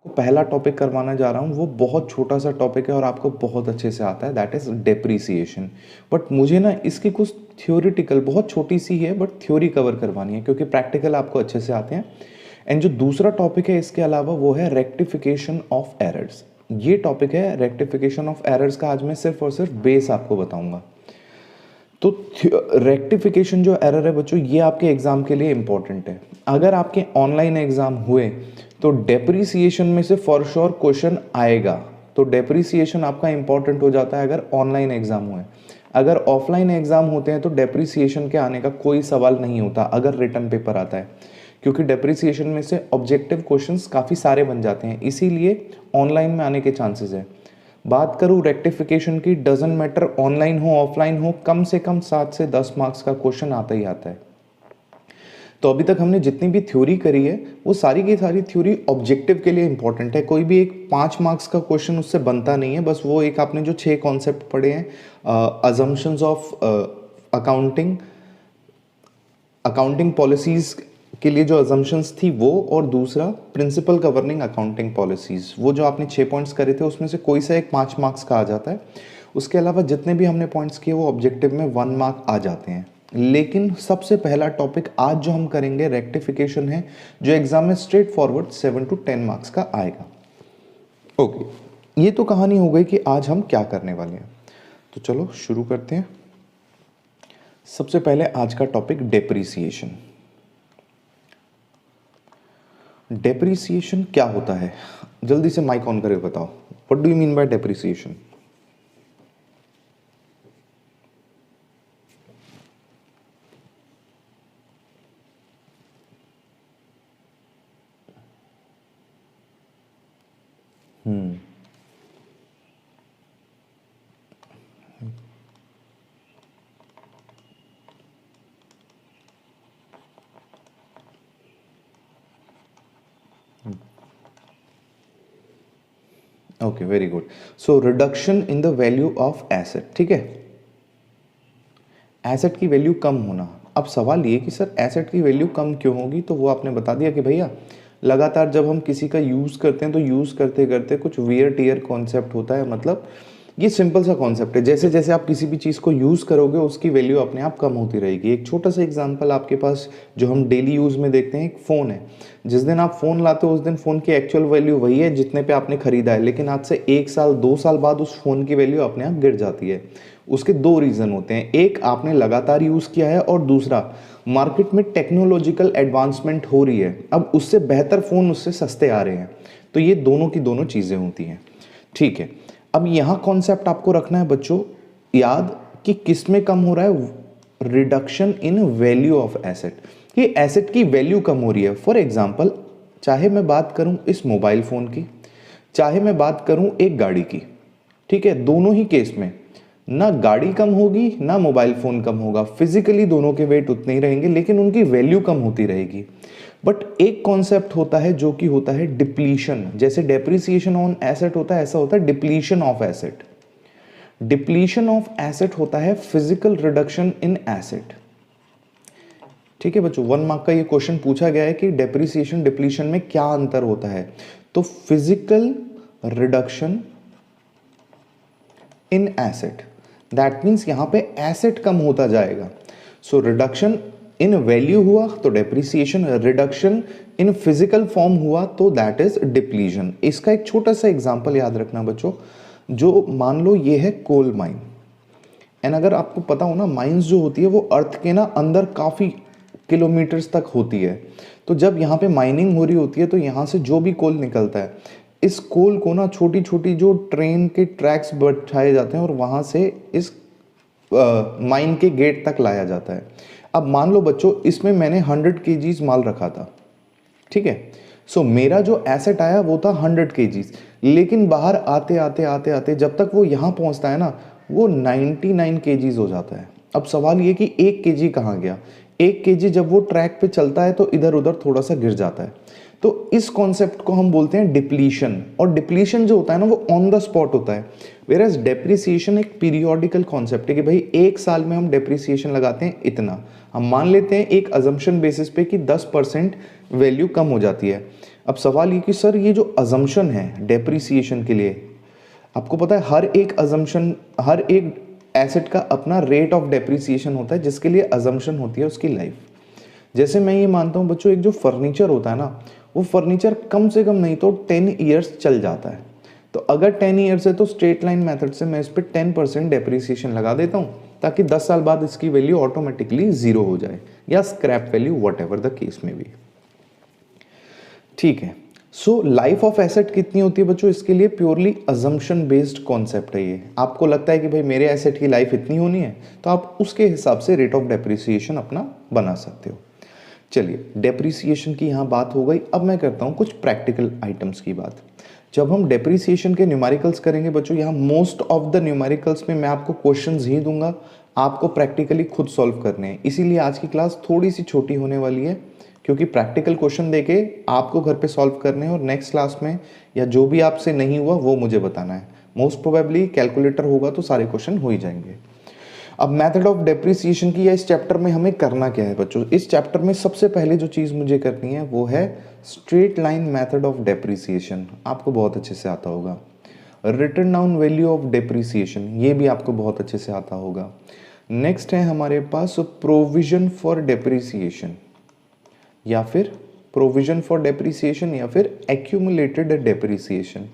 पहला टॉपिक करवाना जा रहा हूँ वो बहुत छोटा सा टॉपिक है और आपको बहुत अच्छे से आता है, दैट इज़ डेप्रीसिएशन। बट मुझे ना इसकी कुछ थ्योरिटिकल, बहुत छोटी सी है बट थ्योरी कवर करवानी है क्योंकि प्रैक्टिकल आपको अच्छे से आते हैं। एंड जो दूसरा टॉपिक है इसके अलावा वो है रेक्टिफिकेशन ऑफ एरर्स। ये टॉपिक है रेक्टिफिकेशन ऑफ एरर्स का, आज मैं सिर्फ और सिर्फ बेस आपको बताऊंगा। तो रेक्टिफिकेशन जो एरर है बच्चों, ये आपके एग्जाम के लिए इंपॉर्टेंट है। अगर आपके ऑनलाइन एग्जाम हुए तो डेप्रीसिएशन में से फॉर श्योर क्वेश्चन आएगा। तो डेप्रीसिएशन आपका इंपॉर्टेंट हो जाता है अगर ऑनलाइन एग्जाम हुए। अगर ऑफलाइन एग्जाम होते हैं तो डेप्रीसिएशन के आने का कोई सवाल नहीं होता अगर रिटर्न पेपर आता है, क्योंकि डेप्रीसिएशन में से ऑब्जेक्टिव क्वेश्चंस काफ़ी सारे बन जाते हैं, इसीलिए ऑनलाइन में आने के चांसेस है। बात करूँ रेक्टिफिकेशन की, डजंट मैटर ऑनलाइन हो ऑफलाइन हो, कम से कम 7 से 10 मार्क्स का क्वेश्चन आता ही आता है। तो अभी तक हमने जितनी भी थ्योरी करी है वो सारी की सारी थ्योरी ऑब्जेक्टिव के लिए इंपॉर्टेंट है। कोई भी एक 5 मार्क्स का क्वेश्चन उससे बनता नहीं है। बस वो एक आपने जो 6 कॉन्सेप्ट पढ़े हैं, अजम्पशंस ऑफ अकाउंटिंग पॉलिसीज के लिए जो अजम्पशंस थी वो, और दूसरा प्रिंसिपल गवर्निंग अकाउंटिंग पॉलिसीज, वो जो आपने 6 पॉइंट्स करे थे उसमें से कोई सा एक 5 मार्क्स का आ जाता है। उसके अलावा जितने भी हमने पॉइंट्स किए वो ऑब्जेक्टिव में 1 मार्क आ जाते हैं। लेकिन सबसे पहला टॉपिक आज जो हम करेंगे रेक्टिफिकेशन है, जो एग्जाम में स्ट्रेट फॉरवर्ड 7 to 10 मार्क्स का आएगा। ओके, ये तो कहानी हो गई कि आज हम क्या करने वाले हैं। तो चलो शुरू करते हैं। सबसे पहले आज का टॉपिक डेप्रीसिएशन। डेप्रीसिएशन क्या होता है? जल्दी से माइक ऑन करके बताओ, what do you mean by depreciation? Okay, very good. So reduction in the value of asset, ठीक है, एसेट की वैल्यू कम होना। अब सवाल ये कि सर एसेट की वैल्यू कम क्यों होगी, तो वो आपने बता दिया कि भैया लगातार जब हम किसी का यूज़ करते हैं तो यूज़ करते करते कुछ वियर टियर कॉन्सेप्ट होता है। मतलब ये सिंपल सा कॉन्सेप्ट है, जैसे जैसे आप किसी भी चीज़ को यूज़ करोगे उसकी वैल्यू अपने आप कम होती रहेगी। एक छोटा सा एग्जांपल आपके पास जो हम डेली यूज़ में देखते हैं, एक फ़ोन है। जिस दिन आप फ़ोन लाते हो उस दिन फ़ोन की एक्चुअल वैल्यू वही है जितने पे आपने खरीदा है, लेकिन आज से 1 साल 2 साल बाद उस फ़ोन की वैल्यू अपने आप गिर जाती है। उसके 2 रीज़न होते हैं, एक आपने लगातार यूज़ किया है और दूसरा मार्केट में टेक्नोलॉजिकल एडवांसमेंट हो रही है, अब उससे बेहतर फ़ोन उससे सस्ते आ रहे हैं। तो ये दोनों की दोनों चीज़ें होती हैं, ठीक है। अब यहाँ कॉन्सेप्ट आपको रखना है बच्चों याद कि किस में कम हो रहा है, reduction in value of asset, कि एसेट की वैल्यू कम हो रही है। फॉर एग्जांपल, चाहे मैं बात करूं इस मोबाइल फ़ोन की, चाहे मैं बात करूं एक गाड़ी की, ठीक है, दोनों ही केस में ना गाड़ी कम होगी ना मोबाइल फ़ोन कम होगा। फिजिकली दोनों के वेट उतने ही रहेंगे लेकिन उनकी वैल्यू कम होती रहेगी। बट एक कॉन्सेप्ट होता है जो कि होता है डिप्लीशन। जैसे डेप्रिसिएशन ऑन एसेट होता है, ऐसा होता है depletion of asset. Depletion of asset होता है फिजिकल रिडक्शन इन एसेट, ठीक है बच्चों। 1 मार्क का ये क्वेश्चन पूछा गया है कि डेप्रिसिएशन डिप्लीशन में क्या अंतर होता है, तो physical reduction in asset, that means यहां पे एसेट कम होता जाएगा। सो रिडक्शन इन वैल्यू हुआ तो depreciation, reduction in physical form हुआ तो दैट इज डिप्लीशन। इसका एक छोटा सा एग्जांपल याद रखना बच्चों, जो मान लो ये है कोल माइन, एंड अगर आपको पता हो ना माइंस जो होती है वो अर्थ के ना अंदर काफ़ी किलोमीटर्स तक होती है। तो जब यहाँ पे माइनिंग हो रही होती है तो यहाँ से जो भी कोल निकलता है, इस कोल को ना छोटी छोटी जो ट्रेन के ट्रैक्स बैठाए जाते हैं और वहाँ से इस माइन के गेट तक लाया जाता है। अब मान लो बच्चों इसमें मैंने 100 kgs माल रखा था, ठीक है। सो मेरा जो एसेट आया वो था 100 kgs, लेकिन बाहर आते आते आते आते जब तक वो यहाँ पहुँचता है ना वो 99 kgs हो जाता है। अब सवाल ये कि 1 kg कहाँ गया। 1 kg जब वो ट्रैक पे चलता है तो इधर उधर थोड़ा सा गिर जाता है। तो इस कॉन्सेप्ट को हम बोलते हैं डिप्लीशन, और डिप्लीशन जो होता है ना वो ऑन द स्पॉट होता है, वेयरएज डेप्रिसिएशन एक पीरियोडिकल कॉन्सेप्ट है कि भाई 1 साल में हम डेप्रिसिएशन लगाते हैं इतना। हम मान लेते हैं एक अजम्पशन बेसिस पे कि 10% वैल्यू कम हो जाती है। अब सवाल ये कि सर ये जो अजम्पशन है डेप्रिसिएशन के लिए, आपको पता है हर एक अजम्पशन, हर एक एसेट का अपना रेट ऑफ डेप्रिसिएशन होता है जिसके लिए अजम्पशन होती है उसकी लाइफ। जैसे मैं ये मानता हूँ बच्चों, एक जो फर्नीचर होता है ना, वो फर्नीचर कम से कम नहीं तो 10 ईयर्स चल जाता है। तो अगर 10 ईयर्स है तो स्ट्रेट लाइन मेथड से मैं इस पर 10% डेप्रिसिएशन लगा देता हूँ ताकि 10 साल बाद इसकी वैल्यू ऑटोमेटिकली जीरो हो जाए या scrap value, what ever the case में भी। ठीक है, सो लाइफ ऑफ एसेट कितनी होती है बच्चों, इसके लिए प्योरली अजम्पशन बेस्ड कॉन्सेप्ट है ये। आपको लगता है कि भाई मेरे एसेट की लाइफ इतनी होनी है तो आप उसके हिसाब से रेट ऑफ डेप्रिसिएशन अपना बना सकते हो। चलिए, डेप्रिसिएशन की यहाँ बात हो गई। अब मैं करता हूँ कुछ प्रैक्टिकल आइटम्स की बात। जब हम डेप्रिसिएशन के न्यूमेरिकल्स करेंगे बच्चों, यहाँ मोस्ट ऑफ द न्यूमेरिकल्स में मैं आपको क्वेश्चंस ही दूंगा, आपको प्रैक्टिकली खुद सॉल्व करने हैं। इसीलिए आज की क्लास थोड़ी सी छोटी होने वाली है, क्योंकि प्रैक्टिकल क्वेश्चन देके आपको घर पे सॉल्व करने हैं और नेक्स्ट क्लास में या जो भी आपसे नहीं हुआ वो मुझे बताना है। मोस्ट प्रोबेबली कैलकुलेटर होगा तो सारे क्वेश्चन हो ही जाएंगे। अब मेथड ऑफ डेप्रिसिएशन की या इस चैप्टर में हमें करना क्या है बच्चों, इस चैप्टर में सबसे पहले जो चीज़ मुझे करनी है वो है straight line method of depreciation. आपको बहुत अच्छे से आता होगा। Written down value of depreciation, ये भी आपको बहुत अच्छे से आता होगा। नेक्स्ट है हमारे पास प्रोविजन फॉर डेप्रिसिएशन या फिर प्रोविजन फॉर डेप्रिसिएशन या फिर एक्यूमुलेटेड डेप्रिसिएशन।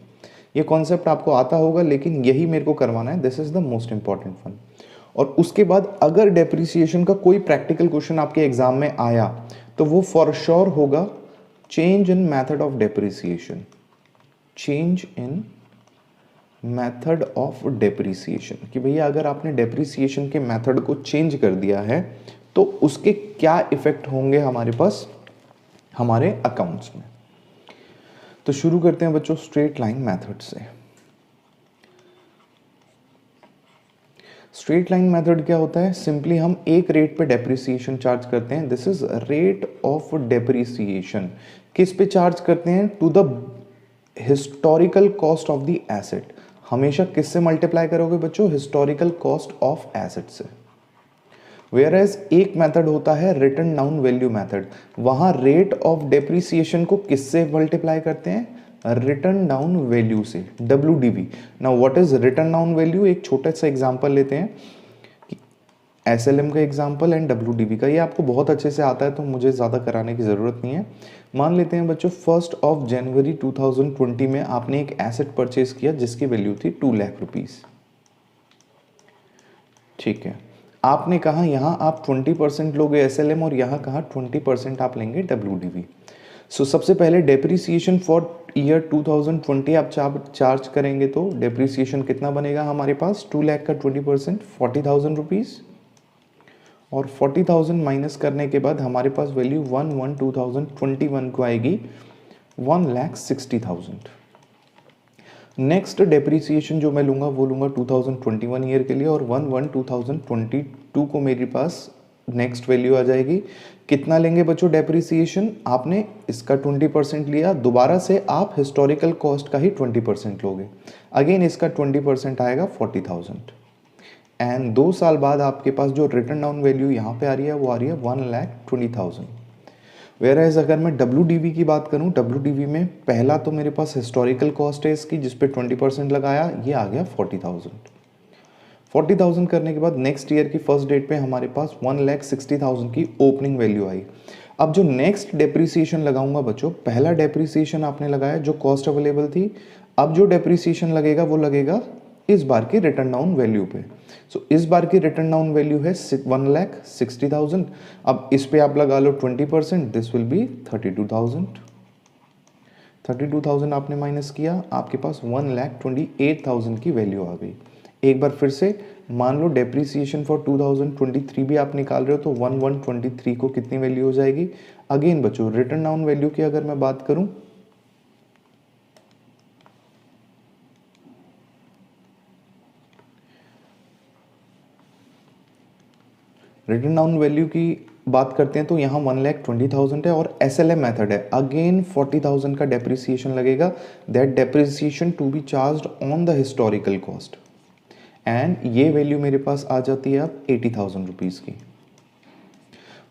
ये कॉन्सेप्ट आपको आता होगा, लेकिन यही मेरे को करवाना है, this is the most important one. और उसके बाद अगर डेप्रिसिएशन का कोई प्रैक्टिकल क्वेश्चन आपके एग्जाम में आया तो वो फॉर श्योर होगा change in method of depreciation, change in method of depreciation, कि भैया अगर आपने डेप्रिसिएशन के मेथड को चेंज कर दिया है तो उसके क्या इफेक्ट होंगे हमारे पास, हमारे अकाउंट्स में। तो शुरू करते हैं बच्चों स्ट्रेट लाइन मेथड से। स्ट्रेट लाइन मेथड क्या होता है, सिंपली हम एक रेट पे डेप्रिसिएशन चार्ज करते हैं, this is rate of depreciation. किस पे चार्ज करते हैं, to the historical cost of the asset. हमेशा किससे मल्टीप्लाई करोगे बच्चों, हिस्टोरिकल कॉस्ट ऑफ एसेट से। वेयर एज एक मेथड होता है रिटन डाउन वैल्यू मेथड, वहां रेट ऑफ डेप्रिसिएशन को किससे मल्टीप्लाई करते हैं, रिटन डाउन वैल्यू से, WDV। Now what is written down value, एक छोटा सा एग्जांपल लेते हैं, SLM का एग्जांपल एंड WDV का, ये आपको बहुत अच्छे से आता है तो मुझे ज़्यादा कराने की ज़रूरत नहीं है। मान लेते हैं बच्चों 1 जनवरी 2020 में आपने एक एसेट परचेज किया जिसकी वैल्यू थी 2 लाख रुपीज़। ठीक है, आपने कहा यहाँ आप 20% लोगे SLM और यहाँ कहा 20% आप लेंगे WDV। सो सबसे पहले डेप्रिसिएशन फॉर ईयर 2020 आप चार्ज करेंगे तो डेप्रिसिएशन कितना बनेगा हमारे पास, 2 लाख का 20% 40,000 रुपीज़, और 40,000 माइनस करने के बाद हमारे पास वैल्यू 1/1/2021 को आएगी 1,60,000। नेक्स्ट डेप्रिसिएशन जो मैं लूँगा वो लूँगा 2021 ईयर के लिए, और 1/1/2022 को मेरे पास नेक्स्ट वैल्यू आ जाएगी। कितना लेंगे बच्चों डेप्रिसिएशन, आपने इसका 20% लिया, दोबारा से आप हिस्टोरिकल कॉस्ट का ही 20% लोगे, अगेन इसका 20% आएगा 40,000, एंड 2 साल बाद आपके पास जो रिटन डाउन वैल्यू यहाँ पे आ रही है वो आ रही है 1,20,000। वेयर एज अगर मैं WDV की बात करूँ, WDV में पहला तो मेरे पास हिस्टोरिकल कॉस्ट है इसकी जिसपे 20% लगाया, ये आ गया 40,000। 40,000 करने के बाद नेक्स्ट ईयर की फर्स्ट डेट पे हमारे पास 1,60,000 की ओपनिंग वैल्यू आई। अब जो नेक्स्ट डेप्रिसिएशन लगाऊंगा बच्चों, पहला डेप्रिसिएशन आपने लगाया जो कॉस्ट अवेलेबल थी, अब जो डेप्रिसिएशन लगेगा वो लगेगा इस बार की रिटर्न डाउन वैल्यू पे। सो इस बार की रिटर्न डाउन वैल्यू है 1,60,000। अब इस पे आप लगा लो 20%, दिस विल बी 32,000। 32,000 आपने माइनस किया, आपके पास 1,28,000 की वैल्यू आ गई। एक बार फिर से मान लो डेप्रिसिएशन फॉर 2023 भी आप निकाल रहे हो तो 1/1/23 को कितनी वैल्यू हो जाएगी। अगेन बच्चों रिटर्न डाउन वैल्यू की अगर मैं बात करूं, रिटर्न डाउन वैल्यू की बात करते हैं तो यहाँ 1,20,000 है और SLM मेथड है, अगेन 40,000 का डेप्रिसिएशन लगेगा, that depreciation to be charged on the historical cost, and ये वैल्यू मेरे पास आ जाती है अब 80,000 रुपीज़ की।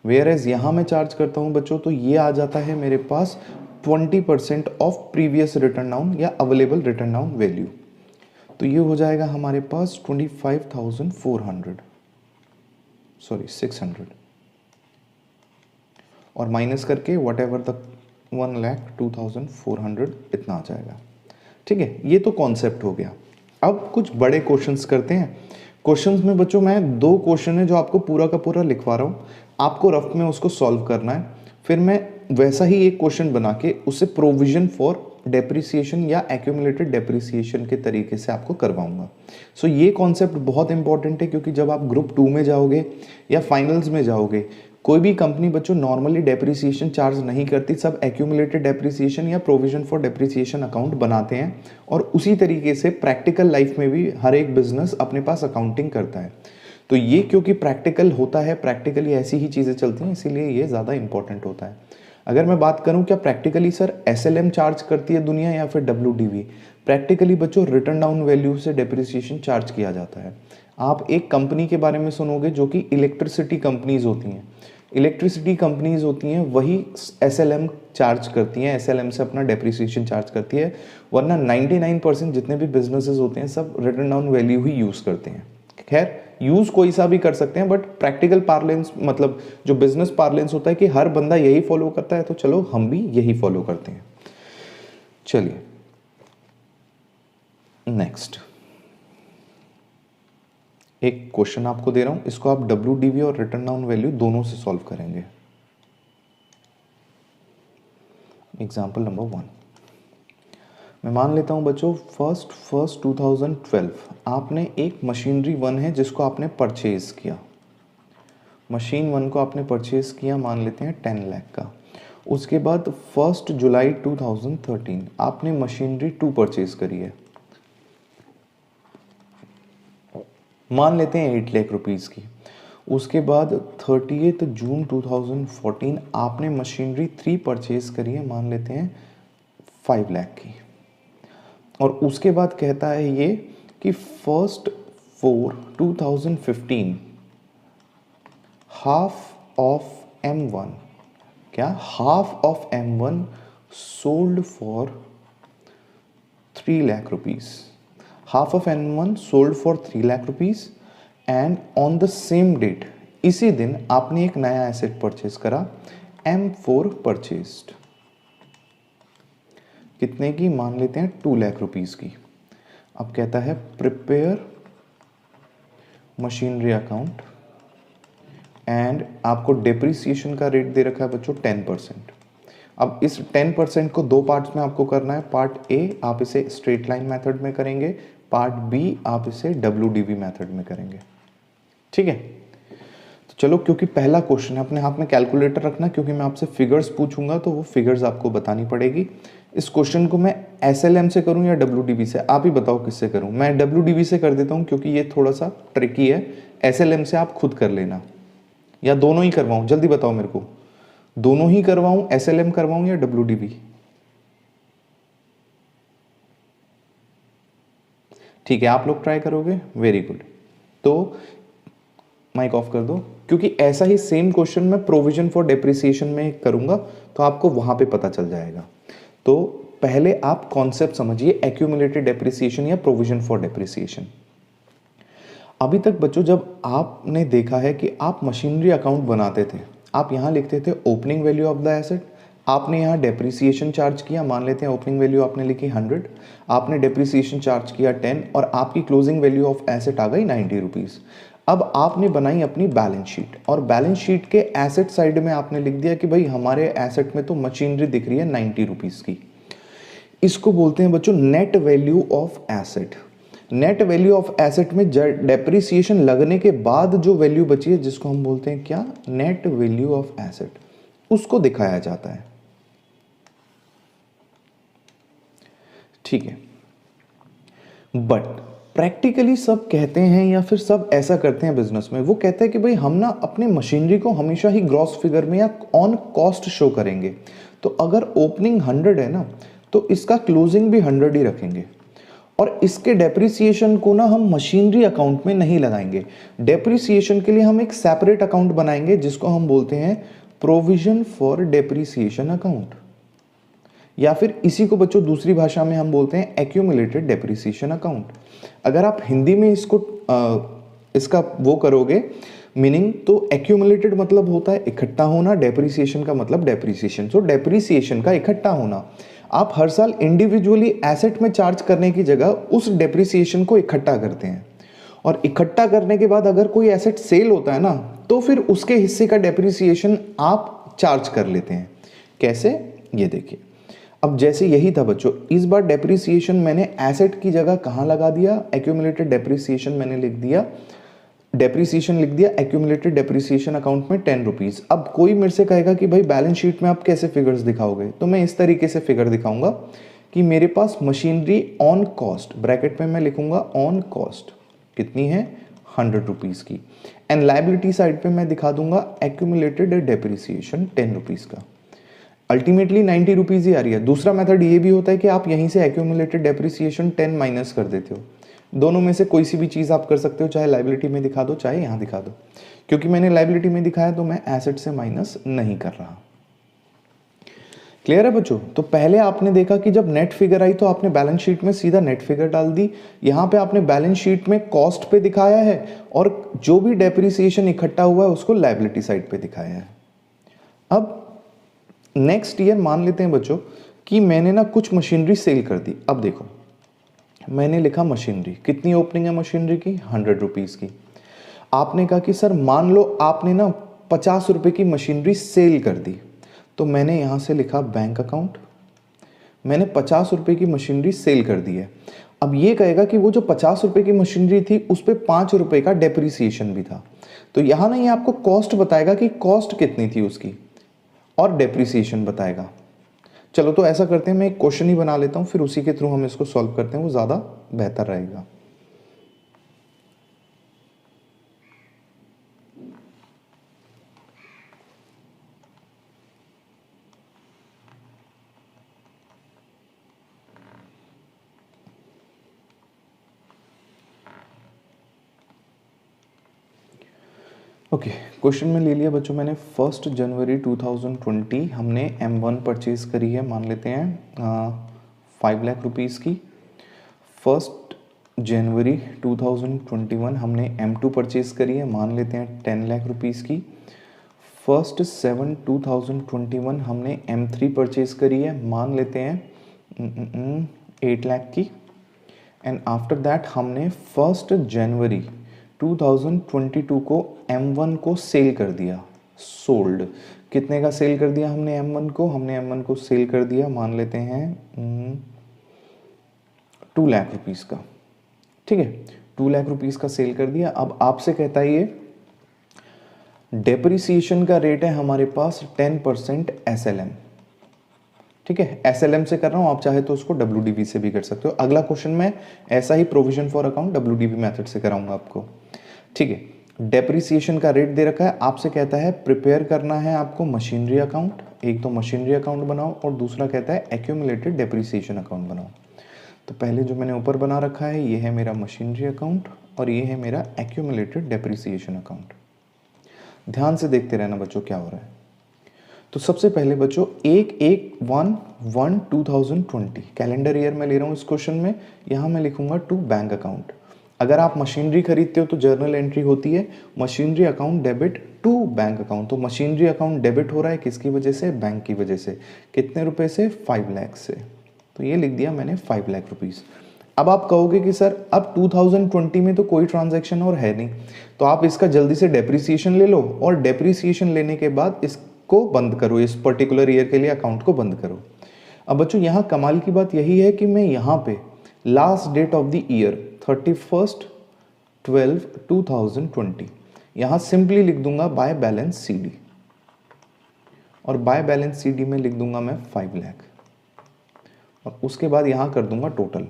वेयर एज यहाँ मैं चार्ज करता हूँ बच्चों तो ये आ जाता है मेरे पास 20% ऑफ प्रीवियस रिटर्न डाउन या अवेलेबल रिटर्न डाउन वैल्यू। तो ये हो जाएगा हमारे पास 25,400, सॉरी 600, और माइनस करके वट एवर द 1,02,400 इतना आ जाएगा। ठीक है, ये तो कॉन्सेप्ट हो गया। अब कुछ बड़े क्वेश्चंस करते हैं। क्वेश्चंस में बच्चों मैं 2 क्वेश्चन है जो आपको पूरा का पूरा लिखवा रहा हूँ, आपको रफ में उसको सॉल्व करना है, फिर मैं वैसा ही एक क्वेश्चन बना के उससे प्रोविजन फॉर डेप्रिसिएशन या एक्यूमुलेटेड डेप्रिसिएशन के तरीके से आपको करवाऊंगा। सो ये कॉन्सेप्ट बहुत इंपॉर्टेंट है, क्योंकि जब आप ग्रुप 2 में जाओगे या फाइनल्स में जाओगे, कोई भी कंपनी बच्चों नॉर्मली डेप्रिसिएशन चार्ज नहीं करती, सब एक्यूमुलेटेड डेप्रिसिएशन या प्रोविजन फॉर डेप्रिसिएशन अकाउंट बनाते हैं, और उसी तरीके से प्रैक्टिकल लाइफ में भी हर एक बिजनेस अपने पास अकाउंटिंग करता है। तो ये क्योंकि प्रैक्टिकल होता है, प्रैक्टिकली ऐसी ही चीज़ें चलती हैं, इसीलिए ये ज़्यादा इंपॉर्टेंट होता है। अगर मैं बात करूं क्या प्रैक्टिकली सर एसएलएम चार्ज करती है दुनिया या फिर डब्ल्यूडीवी, प्रैक्टिकली बच्चों रिटर्न डाउन वैल्यू से डेप्रिसिएशन चार्ज किया जाता है। आप एक कंपनी के बारे में सुनोगे जो कि इलेक्ट्रिसिटी कंपनीज होती हैं, इलेक्ट्रिसिटी कंपनीज होती हैं वही एसएलएम चार्ज करती हैं, एसएलएम से अपना डेप्रिसिएशन चार्ज करती है, वरना 99% जितने भी बिजनेसेस होते हैं सब रिटर्न डाउन वैल्यू ही यूज़ करते हैं। खैर यूज़ कोई सा भी कर सकते हैं, बट प्रैक्टिकल पार्लेंस मतलब जो बिजनेस पार्लेंस होता है कि हर बंदा यही फॉलो करता है, तो चलो हम भी यही फॉलो करते हैं। चलिए नेक्स्ट एक क्वेश्चन आपको दे रहा हूं, इसको आप डब्ल्यूडीवी और रिटर्न डाउन वैल्यू दोनों से सॉल्व करेंगे। एग्जाम्पल नंबर 1, मैं मान लेता हूं बच्चों 1 2012 आपने एक मशीनरी 1 है जिसको आपने परचेज किया, मशीन 1 को आपने परचेज किया, मान लेते हैं 10 लाख का। उसके बाद 1 जुलाई 2013 आपने मशीनरी 2 परचेज करी है, मान लेते हैं 8 लाख रुपीज़ की। उसके बाद 30 जून 2014 आपने मशीनरी 3 परचेज करी है, मान लेते हैं 5 लाख की। और उसके बाद कहता है ये कि 1 2015 हाफ ऑफ M1, क्या half of M1 sold for 3 lakh rupees, half of M1 sold for 3 lakh rupees, and on the same date इसी दिन आपने एक नया एसेट परचेज करा M4 परचेज्ड, कितने की, मान लेते हैं 2 लाख रुपीज़ की। अब कहता है प्रिपेयर मशीनरी अकाउंट, एंड आपको डेप्रिसिएशन का रेट दे रखा है बच्चों 10%। अब इस 10% को 2 पार्ट्स में आपको करना है, पार्ट ए आप इसे स्ट्रेट लाइन मेथड में करेंगे, पार्ट बी आप इसे डब्ल्यूडीवी मेथड में करेंगे। ठीक है, तो चलो क्योंकि पहला क्वेश्चन है, अपने हाथ में कैलकुलेटर रखना, क्योंकि मैं आपसे फिगर्स पूछूंगा तो वो फिगर्स आपको बतानी पड़ेगी। इस क्वेश्चन को मैं एसएलएम से करूं या डब्ल्यूडीवी से, आप ही बताओ किससे करूं। मैं डब्ल्यूडीवी से कर देता हूं क्योंकि ये थोड़ा सा ट्रिकी है, एसएलएम से आप खुद कर लेना, या दोनों ही करवाऊं, जल्दी बताओ मेरे को, दोनों ही करवाऊं, एसएलएम करवाऊं या डब्ल्यूडीवी। ठीक है, आप लोग ट्राई करोगे, वेरी गुड। तो माइक ऑफ कर दो, क्योंकि ऐसा ही सेम क्वेश्चन मैं प्रोविजन फॉर डेप्रिसिएशन में करूंगा तो आपको वहां पे पता चल जाएगा। तो पहले आप कॉन्सेप्ट समझिए, एक्यूमुलेटेड डेप्रिसिएशन या प्रोविजन फॉर डेप्रिसिएशन। अभी तक बच्चों जब आपने देखा है कि आप मशीनरी अकाउंट बनाते थे, आप यहां लिखते थे opening value of the asset, आपने यहाँ डेप्रिसिएशन चार्ज किया, मान लेते हैं ओपनिंग वैल्यू आपने लिखी 100, आपने डेप्रिसिएशन चार्ज किया 10, और आपकी क्लोजिंग वैल्यू ऑफ एसेट आ गई 90 रुपीज़। अब आपने बनाई अपनी बैलेंस शीट, और बैलेंस शीट के एसेट साइड में आपने लिख दिया कि भाई हमारे एसेट में तो मशीनरी दिख रही है 90 रुपीज़ की। इसको बोलते हैं बच्चों net value of asset. Net value of asset में डेप्रिसिएशन लगने के बाद जो वैल्यू बची है, जिसको हम बोलते हैं क्या, नेट वैल्यू ऑफ एसेट, उसको दिखाया जाता है। ठीक है, बट प्रैक्टिकली सब कहते हैं या फिर सब ऐसा करते हैं बिजनेस में, वो कहते हैं कि भाई हम ना अपने मशीनरी को हमेशा ही ग्रॉस फिगर में या ऑन कॉस्ट शो करेंगे। तो अगर ओपनिंग 100 है ना, तो इसका क्लोजिंग भी 100 ही रखेंगे, और इसके डेप्रिसिएशन को ना हम मशीनरी अकाउंट में नहीं लगाएंगे। डेप्रिसिएशन के लिए हम एक सेपरेट अकाउंट बनाएंगे जिसको हम बोलते हैं प्रोविजन फॉर डेप्रिसिएशन अकाउंट। या फिर इसी को बच्चों दूसरी भाषा में हम बोलते हैं एक्यूमुलेटेड डेप्रिसिएशन अकाउंट। अगर आप हिंदी में इसका वो करोगे मीनिंग, तो एक्यूमुलेटेड मतलब होता है इकट्ठा होना, डेप्रिसिएशन का मतलब डेप्रिसिएशन। सो डेप्रिसिएशन का इकट्ठा होना, आप हर साल इंडिविजुअली एसेट में चार्ज करने की जगह उस डेप्रिसिएशन को इकट्ठा करते हैं, और इकट्ठा करने के बाद अगर कोई एसेट सेल होता है ना, तो फिर उसके हिस्से का डेप्रिसिएशन आप चार्ज कर लेते हैं। कैसे, ये देखिए। अब जैसे यही था बच्चों, इस बार डेप्रिसिएशन मैंने एसेट की जगह कहाँ लगा दिया, एक्यूमुलेटेड डेप्रिसिएशन मैंने लिख दिया, डेप्रिसिएशन लिख दिया एक्यूमुलेटेड डेप्रिसिएशन अकाउंट में 10 रुपीज़। अब कोई मेरे से कहेगा कि भाई बैलेंस शीट में आप कैसे फिगर्स दिखाओगे, तो मैं इस तरीके से फिगर दिखाऊंगा कि मेरे पास मशीनरी ऑन कॉस्ट, ब्रैकेट में मैं लिखूंगा ऑन कॉस्ट कितनी है 100 रुपीज़ की, एंड लाइबिलिटी साइड पे मैं दिखा दूंगा एक्यूमुलेटेड डेप्रिसिएशन 10 रुपीज़ का। अल्टीमेटली 90 रुपीज़ ही आ रही है। दूसरा मेथड ये भी होता है कि आप यहीं से एक्यूमुलेटेड डेप्रिसिएशन 10 माइनस कर देते हो। दोनों में से कोई सी भी चीज़ आप कर सकते हो, चाहे लाइबिलिटी में दिखा दो चाहे यहाँ दिखा दो। क्योंकि मैंने लाइबिलिटी में दिखाया तो मैं एसेट से माइनस नहीं कर रहा। क्लियर है बच्चों? तो पहले आपने देखा कि जब नेट फिगर आई तो आपने बैलेंस शीट में सीधा नेट फिगर डाल दी। यहाँ पे आपने बैलेंस शीट में कॉस्ट पे दिखाया है, और जो भी डेप्रिसिएशन इकट्ठा हुआ है उसको लाइबिलिटी साइड पे दिखाया है। अब नेक्स्ट ईयर मान लेते हैं बच्चों कि मैंने ना कुछ मशीनरी सेल कर दी। अब देखो, मैंने लिखा मशीनरी, कितनी ओपनिंग है मशीनरी की 100 रुपीज़ की। आपने कहा कि सर मान लो आपने ना 50 रुपये की मशीनरी सेल कर दी, तो मैंने यहाँ से लिखा बैंक अकाउंट, मैंने 50 रुपये की मशीनरी सेल कर दी है। अब ये कहेगा कि वो जो 50 रुपये की मशीनरी थी उस पर 5 रुपये का डेप्रिसिएशन भी था, तो यहाँ ना ये आपको कॉस्ट बताएगा कि कॉस्ट कितनी थी उसकी, और डेप्रिसिएशन बताएगा। चलो तो ऐसा करते हैं, मैं एक क्वेश्चन ही बना लेता हूँ, फिर उसी के थ्रू हम इसको सॉल्व करते हैं, वो ज़्यादा बेहतर रहेगा। ओके, क्वेश्चन में ले लिया बच्चों मैंने 1 जनवरी 2020 हमने M1 परचेज करी है, मान लेते हैं 5 लाख रुपीज़ की। 1 जनवरी 2021 हमने M2 परचेज करी है, मान लेते हैं 10 लाख रुपीज़ की। 1/7/2021 हमने M3 परचेज करी है, मान लेते हैं 8 लाख की। एंड आफ्टर दैट हमने 1 जनवरी 2022 को M1 को सेल कर दिया, सोल्ड। कितने का सेल कर दिया हमने M1 को? हमने M1 को सेल कर दिया, मान लेते हैं 2 लाख रुपीज़ का। ठीक है, 2 लाख रुपीज़ का सेल कर दिया। अब आपसे कहता है ये डेप्रिसिएशन का रेट है हमारे पास 10% SLM। ठीक है, SLM से कर रहा हूँ, आप चाहे तो उसको WDV से भी कर सकते हो। अगला क्वेश्चन में ऐसा ही provision for account WDV method से कराऊंगा आपको। ठीक है, डेप्रिसिएशन का रेट दे रखा है, आपसे कहता है प्रिपेयर करना है आपको मशीनरी अकाउंट। एक तो मशीनरी अकाउंट बनाओ और दूसरा कहता है एक्यूमुलेटेड डेप्रिसिएशन अकाउंट बनाओ। तो पहले जो मैंने ऊपर बना रखा है ये है मेरा मशीनरी अकाउंट और ये है मेरा एक्यूमुलेटेड डेप्रिसिएशन अकाउंट। ध्यान से देखते रहना बच्चों क्या हो रहा है। तो सबसे पहले बच्चों 1/1/1/2020 कैलेंडर ईयर में ले रहा हूँ इस क्वेश्चन में। यहाँ मैं लिखूंगा टू बैंक अकाउंट। अगर आप मशीनरी खरीदते हो तो जर्नल एंट्री होती है machinery account debit to bank account. तो मशीनरी अकाउंट डेबिट हो रहा है किसकी वजह से? बैंक की वजह से। कितने रुपए से? 5 लाख से। तो ये लिख दिया मैंने 5 लाख रुपीज़। अब आप कहोगे कि सर अब 2020 में तो कोई ट्रांजैक्शन और है नहीं, तो आप इसका जल्दी से डेप्रिसिएशन ले लो और डेप्रिसिएशन लेने के बाद इसको बंद करो, इस पर्टिकुलर ईयर के लिए अकाउंट को बंद करो। अब बच्चों यहाँ कमाल की बात यही है कि मैं यहाँ पे last date of the year 31/12/2020 यहाँ सिंपली लिख दूंगा बाय बैलेंस CD, और बाय बैलेंस CD में लिख दूंगा मैं 5 लाख, और उसके बाद यहाँ कर दूंगा टोटल।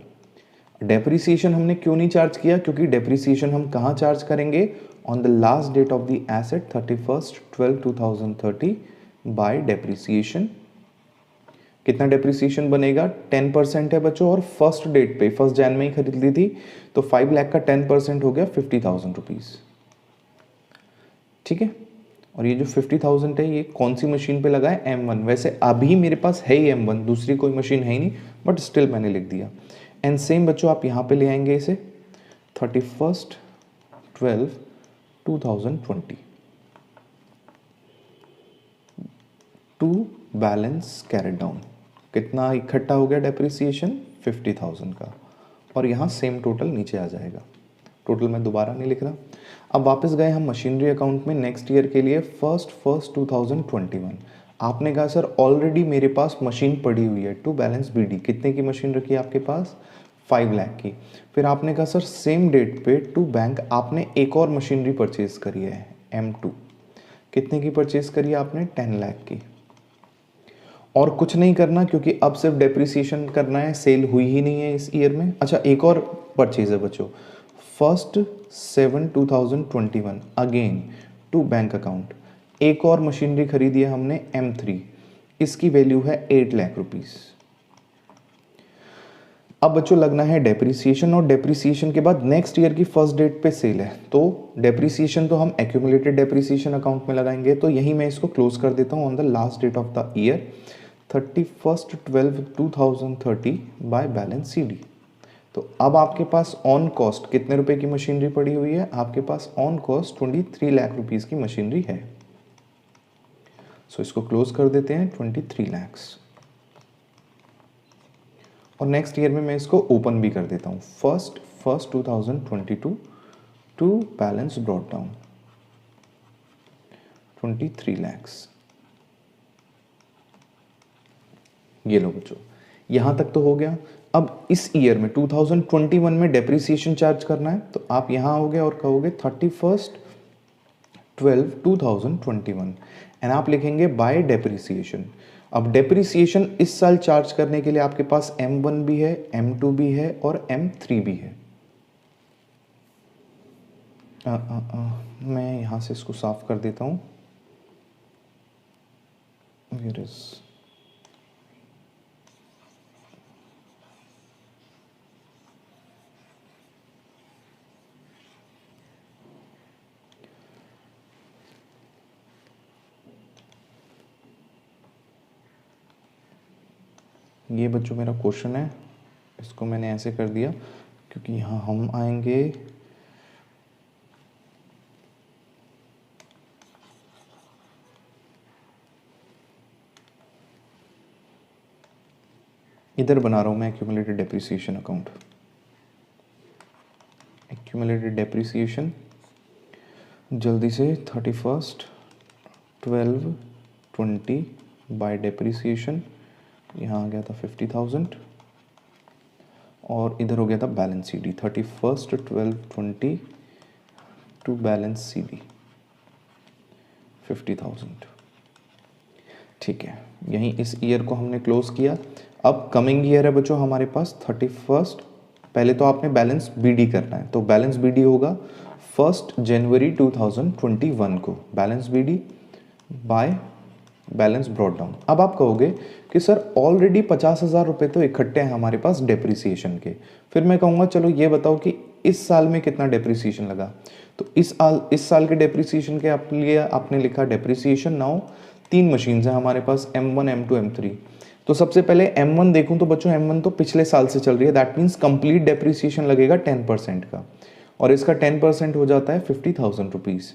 डेप्रिसिएशन हमने क्यों नहीं चार्ज किया? क्योंकि डेप्रिसिएशन हम कहाँ चार्ज करेंगे? On the last date of the asset 31/12/2030 by depreciation. कितना डेप्रिसिएशन बनेगा? 10% है बच्चों, और फर्स्ट डेट पे 1 जन में ही खरीद ली थी, तो 5 लाख का 10% हो गया 50,000 रुपीज़। ठीक है, और ये जो 50,000 है ये कौन सी मशीन पे लगा है, M1। वैसे अभी मेरे पास है ही M1, दूसरी कोई मशीन है ही नहीं, बट स्टिल मैंने लिख दिया। एंड सेम बच्चों आप यहाँ पे ले आएंगे इसे 31/12/2020 टू बैलेंस कैरेट डाउन। कितना इकट्ठा हो गया डेप्रिसिएशन, 50,000 का, और यहाँ सेम टोटल नीचे आ जाएगा। टोटल मैं दोबारा नहीं लिख रहा। अब वापस गए हम मशीनरी अकाउंट में नेक्स्ट ईयर के लिए 1/1/2021। आपने कहा सर ऑलरेडी मेरे पास मशीन पड़ी हुई है टू बैलेंस BD। कितने की मशीन रखी है आपके पास, 5 लाख की। फिर आपने कहा सर सेम डेट पे टू बैंक आपने एक और मशीनरी परचेज करी है M2। कितने की परचेज करी है आपने, 10 लाख की। और कुछ नहीं करना क्योंकि अब सिर्फ डेप्रिसिएशन करना है, सेल हुई ही नहीं है इस ईयर में। अच्छा एक और परचेज है बच्चों, 1/7/2021 अगेन टू बैंक अकाउंट। एक और मशीनरी खरीदी है हमने M3, इसकी वैल्यू है 8 लाख रुपीस। अब बच्चों लगना है डेप्रिसिएशन, और डेप्रिसिएशन के बाद नेक्स्ट ईयर की फर्स्ट डेट पे सेल है, तो डेप्रिसिएशन तो हम एक्यूमुलेटेड डेप्रिसिएशन अकाउंट में लगाएंगे। तो यही मैं इसको क्लोज कर देता हूँ on the last date of the year 31/12/2030 by balance CD। तो अब आपके पास ऑन कॉस्ट कितने रुपए की मशीनरी पड़ी हुई है, आपके pass on cost 23 lakh rupees की मशीनरी है। सो इसको क्लोज कर देते हैं 23 लैक्स, और नेक्स्ट ईयर में मैं इसको ओपन भी कर देता हूँ 1/1/2022 to balance brought down 23 lakhs. ये लो बच्चों, यहाँ तक तो हो गया। अब इस ईयर में 2021 में डेप्रिसिएशन चार्ज करना है, तो आप यहाँ आओगे और कहोगे 31/12/2021 एंड आप लिखेंगे बाय डेप्रिसिएशन। अब डेप्रिसिएशन इस साल चार्ज करने के लिए आपके पास M1 भी है, M2 भी है और M3 भी है। मैं यहाँ से इसको साफ कर देता हूँ। ये बच्चों मेरा क्वेश्चन है, इसको मैंने ऐसे कर दिया क्योंकि यहाँ हम आएंगे इधर बना रहा हूँ मैं accumulated depreciation account. Accumulated depreciation जल्दी से 31/12/20 बाय डेप्रिसिएशन, यहाँ आ गया था 50,000 और इधर हो गया था balance CD 31/12/20 to balance CD 50,000। ठीक है, यहीं इस ईयर को हमने क्लोज किया। अब कमिंग ईयर है बच्चों हमारे पास 31। पहले तो आपने बैलेंस BD करना है, तो बैलेंस BD होगा 1 जनवरी 2021 को balance BD by balance brought down. अब आप कहोगे कि सर ऑलरेडी 50,000 रुपये तो इकट्ठे हैं हमारे पास डेप्रिसिएशन के। फिर मैं कहूँगा चलो ये बताओ कि इस साल में कितना डेप्रिसिएशन लगा। तो इस साल के डेप्रिसिएशन के लिए आपने लिखा डेप्रिसिएशन। नाउ 3 मशीन्स हैं हमारे पास M1 M2 M3। तो सबसे पहले M1 देखूं तो बच्चों M1 तो पिछले साल से चल रही है, दैट मीन्स कंप्लीट डेप्रिसिएशन लगेगा 10% का, और इसका 10% हो जाता है 50,000 रुपीज़।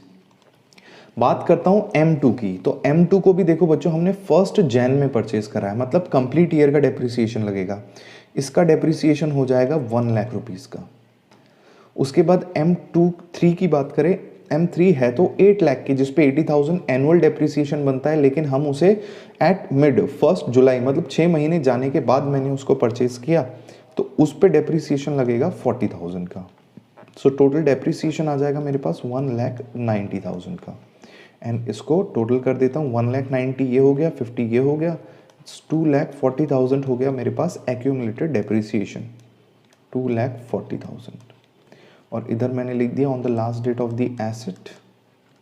बात करता हूं M2 की, तो M2 को भी देखो बच्चों हमने 1 जैन में परचेज करा है, मतलब कंप्लीट ईयर का डेप्रिसिएशन लगेगा। इसका डेप्रिसिएशन हो जाएगा 1 लाख रुपीज़ का। उसके बाद M3 की बात करें, M3 है तो 8 लाख की, जिसपे 80,000 एनुअल डेप्रिसिएशन बनता है, लेकिन हम उसे एट मिड 1 जुलाई मतलब 6 महीने जाने के बाद मैंने उसको परचेज किया, तो उस पर डेप्रिसिएशन लगेगा 40,000 का। सो टोटल डेप्रिसिएशन आ जाएगा मेरे पास 1,90,000 का। एंड इसको टोटल कर देता हूँ, 1,90,000 ये हो गया, 50 ये हो गया, 2,40,000 हो गया मेरे पास एक्यूमुलेटेड डेप्रिसिएशन 2,40,000। और इधर मैंने लिख दिया on the last date of the asset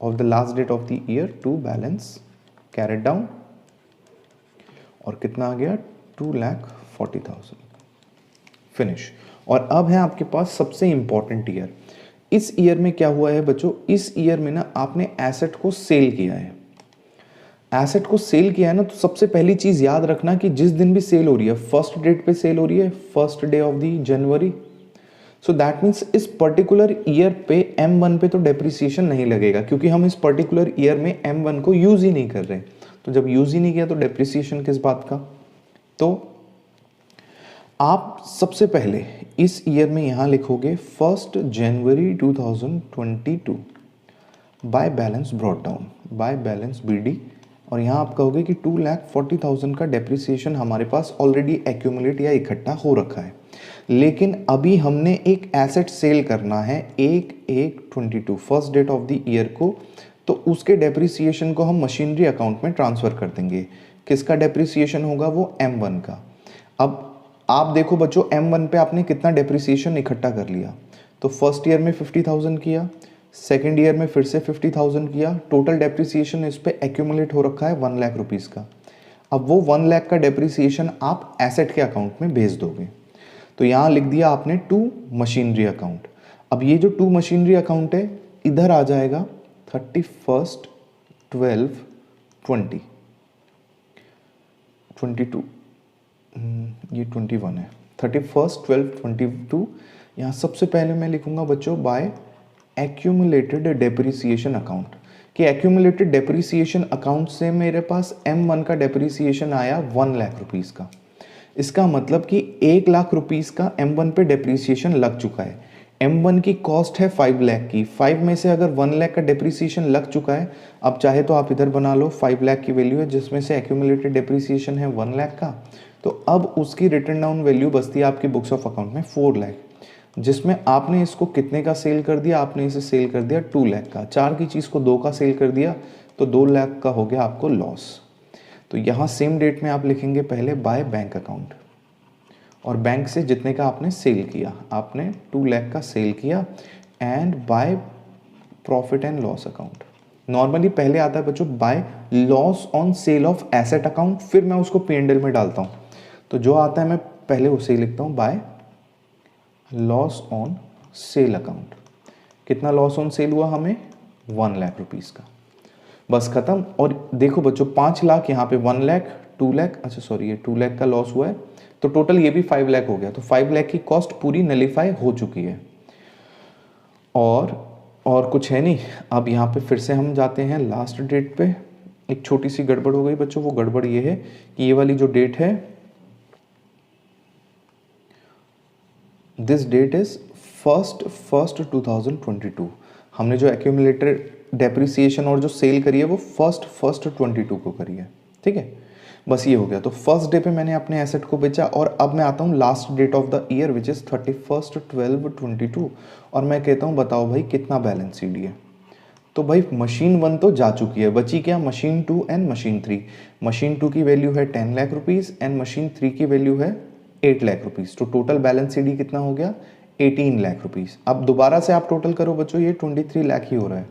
of the last date of the year to balance carried down, और कितना आ गया 2,40,000 फिनिश। और अब है आपके पास सबसे इंपॉर्टेंट ईयर, इस ईयर में क्या हुआ है बच्चों, इस ईयर में ना आपने एसेट को सेल किया है, एसेट को सेल किया है ना, तो सबसे पहली चीज याद रखना कि जिस दिन भी सेल हो रही है, फर्स्ट डेट पे सेल हो रही है, first day of the January, so that means इस पर्टिकुलर ईयर पे M1 पे तो डेप्रिसिएशन नहीं लगेगा, क्योंकि हम इस पर्टिकुलर ईयर में M1 को यूज ही नहीं कर रहे। तो जब यूज ही नहीं किया तो डेप्रिसिएशन किस बात का। तो आप सबसे पहले इस ईयर में यहां लिखोगे 1 जनवरी 2022 by balance brought down, by balance BD, और यहाँ आप कहोगे कि 2,40,000 का डेप्रिसिएशन हमारे पास ऑलरेडी एक्यूमुलेट या इकट्ठा हो रखा है, लेकिन अभी हमने एक एसेट सेल करना है 1/1/22 first date of the year को, तो उसके डेप्रिसिएशन को हम मशीनरी अकाउंट में ट्रांसफ़र कर देंगे। किसका डेप्रिसिएशन होगा, वो M1 का। अब आप देखो बच्चों, M1 पे आपने कितना डेप्रिसिएशन इकट्ठा कर लिया, तो फर्स्ट ईयर में 50,000 किया, सेकेंड ईयर में फिर से 50,000 किया, टोटल डेप्रिसिएशन इस पे एक्यूमुलेट हो रखा है 1 लाख रुपीज़ का। अब वो 1 लाख का डेप्रिसिएशन आप एसेट के अकाउंट में भेज दोगे। तो यहाँ लिख दिया आपने टू मशीनरी अकाउंट। अब ये जो टू मशीनरी अकाउंट है इधर आ जाएगा 31/12/20 22, ये 21 है, 31/12/22। यहाँ सबसे पहले मैं लिखूंगा बच्चों बाय एक्यूमुलेटेड डेप्रिसिएशन अकाउंट, कि एक्यूमुलेटेड डेप्रिसिएशन अकाउंट से मेरे पास M1 का डेप्रिसिएशन आया 1 लाख रुपीज़ का। इसका मतलब कि 1 लाख रुपीज़ का M1 पे डेप्रिसिएशन लग चुका है। M1 की कॉस्ट है 5 लाख की, 5 में से अगर 1 लाख का डेप्रिसिएशन लग चुका है, अब चाहे तो आप इधर बना लो 5 लाख की वैल्यू है जिसमें से एक्यूमुलेटेड डेप्रिसिएशन है 1 लाख का, तो अब उसकी रिटर्न डाउन वैल्यू बचती है आपकी बुक्स ऑफ अकाउंट में 4 लाख, जिसमें आपने इसको कितने का सेल कर दिया, आपने इसे सेल कर दिया 2 लाख का। 4 की चीज़ को 2 का सेल कर दिया तो 2 लाख का हो गया आपको लॉस। तो यहाँ सेम डेट में आप लिखेंगे पहले बाय बैंक अकाउंट, और बैंक से जितने का आपने सेल किया, आपने 2 लाख का सेल किया, and by profit and loss account. Normally पहले आता है बच्चों by loss on sale of asset account, फिर मैं उसको P&L में डालता हूँ। तो जो आता है मैं पहले उसे ही लिखता हूँ by loss on sale account. कितना लॉस ऑन सेल हुआ हमें, 1 लाख रुपीज़ का, बस खत्म। और देखो बच्चों 5 लाख यहाँ पे 1 लाख 2 लाख, अच्छा सॉरी ये 2 लाख का लॉस हुआ है, तो टोटल ये भी 5 लाख हो गया। तो 5 लाख की कॉस्ट पूरी नलीफाई हो चुकी है, और कुछ है नहीं। अब यहाँ पे फिर से हम जाते हैं लास्ट डेट पे। एक छोटी सी गड़बड़ हो गई बच्चों, वो गड़बड़ ये है कि ये वाली जो डेट है, दिस डेट इज 1/1/2022। हमने जो एक्यूमुलेटेड डेप्रिसिएशन और जो सेल करी है वो 1/1/22 को करी है, ठीक है। बस ये हो गया। तो फर्स्ट डे पे मैंने अपने एसेट को बेचा, और अब मैं आता हूँ last date of the year which is 31/12/22, और मैं कहता हूँ बताओ भाई कितना बैलेंस CD है। तो भाई मशीन 1 तो जा चुकी है, बची क्या, मशीन 2 एंड मशीन 3। मशीन 2 की वैल्यू है 10 लाख रुपीज़ एंड मशीन 3 की वैल्यू है 8 लाख रुपीज़। तो टोटल बैलेंस CD कितना हो गया, 18 लाख रुपीज़। अब दोबारा से आप टोटल करो बच्चों, ये 23 लाख ही हो रहा है।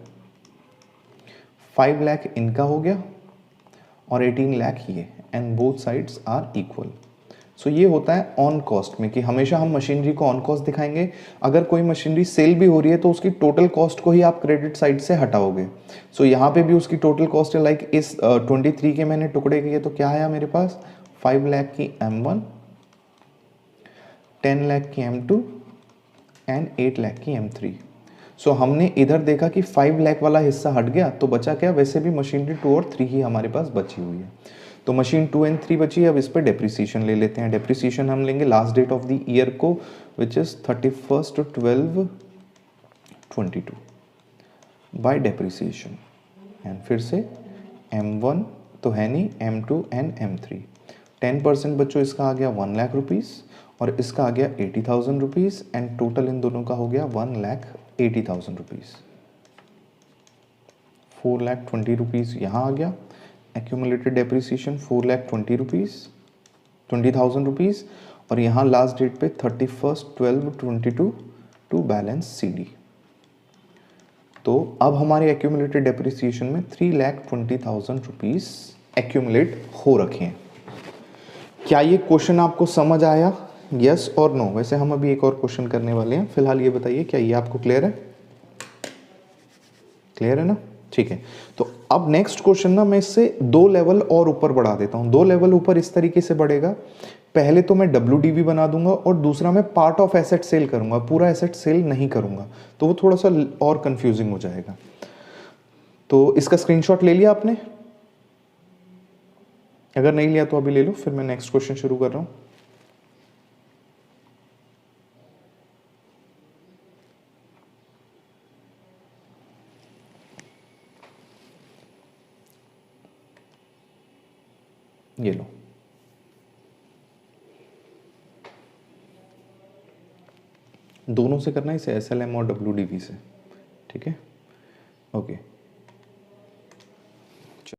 5 लाख इनका हो गया और 18 लाख ये, and both sides are equal. So ये होता है ऑन कॉस्ट में, कि हमेशा हम मशीनरी को ऑन कॉस्ट दिखाएंगे। अगर कोई मशीनरी सेल भी हो रही है तो उसकी टोटल कॉस्ट को ही आप क्रेडिट साइड से हटाओगे। सो यहाँ पे भी उसकी टोटल कॉस्ट है, लाइक इस 23 के मैंने टुकड़े किए तो क्या आया मेरे पास, 5 लाख की M1, 10 लाख की M2 एंड 8 लाख की M3। सो हमने इधर देखा कि 5 लाख वाला हिस्सा हट गया, तो बचा क्या, वैसे भी मशीनरी 2 और 3 ही हमारे पास बची हुई है। तो मशीन 2 एंड 3 बची है। अब इस पर डेप्रिसिएशन ले लेते हैं। डेप्रिसिएशन हम लेंगे last date of the year को which is 31/12/22 by depreciation, and फिर से M1 तो है नहीं, M2 एंड M3। 10% बच्चों इसका आ गया 1 लाख रुपीज़, और इसका आ गया 80,000 रुपीज़, एंड टोटल इन दोनों का हो गया 1,80,000 रुपीज़। 4,20,000 रुपीज़ यहाँ आ गया। एक्यूमुलेटेड डेप्रिसिएशन 4,20,000 रुपीज़, 20,000 रुपीज़, और यहाँ लास्ट डेट पे 31/12/22 टू बैलेंस CD। तो अब हमारे एक्यूमुलेटेड डेप्रिसिएशन में 3,20,000 रुपीज़ एक्यूमुलेट हो रखे हैं। क्या ये क्वेश्चन आपको समझ आया, यस और नो? वैसे हम अभी एक और क्वेश्चन करने वाले हैं, फिलहाल ये बताइए क्या ये आपको क्लियर है? क्लियर है ना? ठीक है, तो अब नेक्स्ट क्वेश्चन ना मैं इससे 2 लेवल और ऊपर बढ़ा देता हूँ। 2 लेवल ऊपर इस तरीके से बढ़ेगा, पहले तो मैं WDV बना दूंगा और दूसरा मैं पार्ट ऑफ एसेट सेल करूंगा, पूरा एसेट सेल नहीं करूंगा, तो वो थोड़ा सा और कंफ्यूजिंग हो जाएगा। तो इसका स्क्रीनशॉट ले लिया आपने? अगर नहीं लिया तो अभी ले लो, फिर मैं नेक्स्ट क्वेश्चन शुरू कर रहा हूँ। ये लो, दोनों से करना है, इसे SLM और WDV से, ठीक है? ओके,